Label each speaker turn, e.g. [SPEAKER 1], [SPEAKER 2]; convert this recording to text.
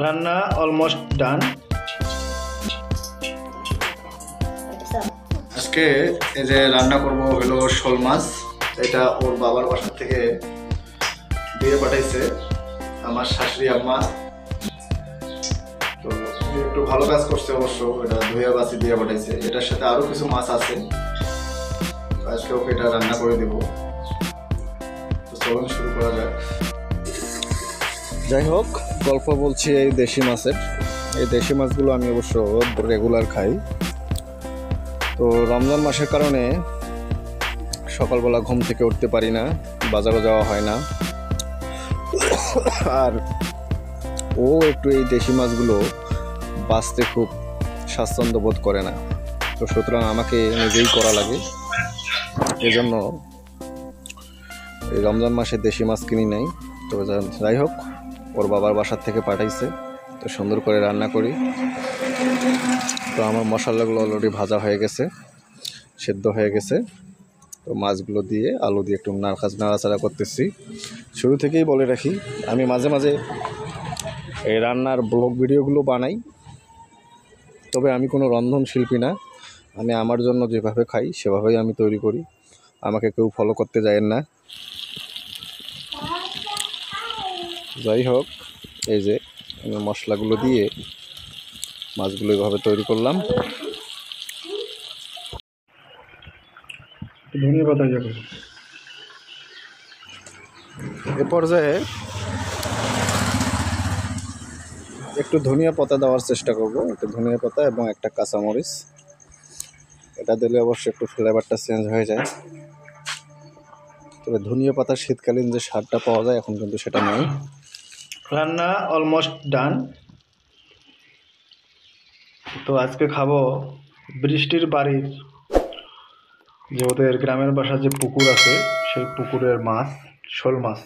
[SPEAKER 1] রান্না almost done. আজকে এই যে রান্না করব হলো শোল মাছ। এটা ওর বাবার বাসা থেকে দিয়ে পাঠাইছে আমার শাশুড়ি আম্মা। তো একটু ভালো কাজ করছে অবশ্য, এটা ধুয়ে বাছি দিয়ে পাঠাইছে। এটার সাথে আরো কিছু মাছ আছে, আজকে ওকে এটা রান্না করে দেব। তো চলুন শুরু করা যাক। যাই হোক, গল্প বলছি এই দেশি মাছের। এই দেশি মাছগুলো আমি অবশ্য রেগুলার খাই। তো রমজান মাসের কারণে সকালবেলা ঘুম থেকে উঠতে পারি না, বাজারও যাওয়া হয় না। আর ও একটু এই দেশি মাছগুলো বাঁচতে খুব স্বাচ্ছন্দ্য বোধ করে না, তো সুতরাং আমাকে নিজেই করা লাগে। এজন্য এই রমজান মাসে দেশি মাছ কিনি নাই। তো যাই হোক, ওর বাবার বাসার থেকে পাঠাইছে, তো সুন্দর করে রান্না করি। তো আমার মশলাগুলো অলরেডি ভাজা হয়ে গেছে, সেদ্ধ হয়ে গেছে। তো মাছগুলো দিয়ে আলু দিয়ে একটু নাড়াচাড়া করতেছি। শুরু থেকেই বলে রাখি, আমি মাঝে মাঝে এই রান্নার ব্লগ ভিডিওগুলো বানাই, তবে আমি কোনো রন্ধনশিল্পী না। আমি আমার জন্য যেভাবে খাই সেভাবেই আমি তৈরি করি, আমাকে কেউ ফলো করতে যায়েন না। যাই হোক, এই যে আমি মশলাগুলো দিয়ে মাছগুলো এভাবে তৈরি করলাম। ধনিয়া পাতা যাবে এ পর্যায়ে, একটু ধনিয়া পাতা দেওয়ার চেষ্টা করব। একটু ধনিয়া পাতা এবং একটা কাঁচামরিচ, এটা দিলে অবশ্যই একটু ফ্লেভারটা চেঞ্জ হয়ে যায়। তবে ধনিয়া পাতার শীতকালীন যে স্বাদটা পাওয়া যায় এখন কিন্তু সেটা নেই। রান্না অলমোস্ট ডান। তো আজকে খাবো বৃষ্টির বাড়ির, যে ওদের গ্রামের বাসার যে পুকুর আছে সেই পুকুরের মাছ, শোল মাছ।